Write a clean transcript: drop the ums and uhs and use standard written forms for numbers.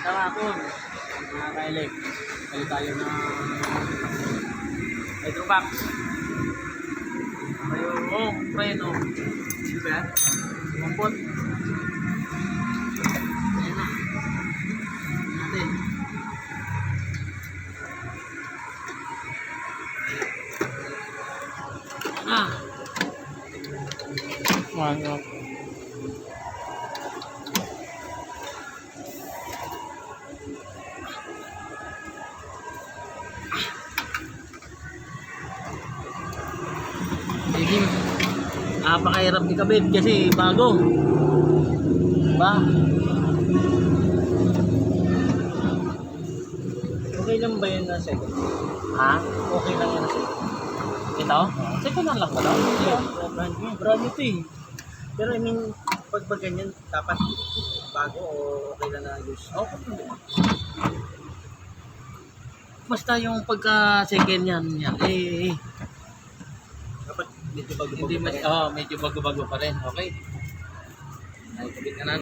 Kahapon, mga ka-elect, kayo tayo ng hydrovac. Mayroong preno. Di ba yan? Sumampot. Ayan na. Natin. Ayan na. Manok. Sige. Napakahirap ni Kabit kasi bago. Diba? Okay lang ba yun na second? Ha? Okay lang yun na second. Ito? Second hand lang ba daw? Brand new. Brand new to eh. Pero I mean, pag ganyan, dapat bago o okay lang na use? Okay. Basta yung pagka second yan Dapat medyo bago-bago hindi pa rin. medyo bago-bago pa rin. Okay. Ay, kabit na natin.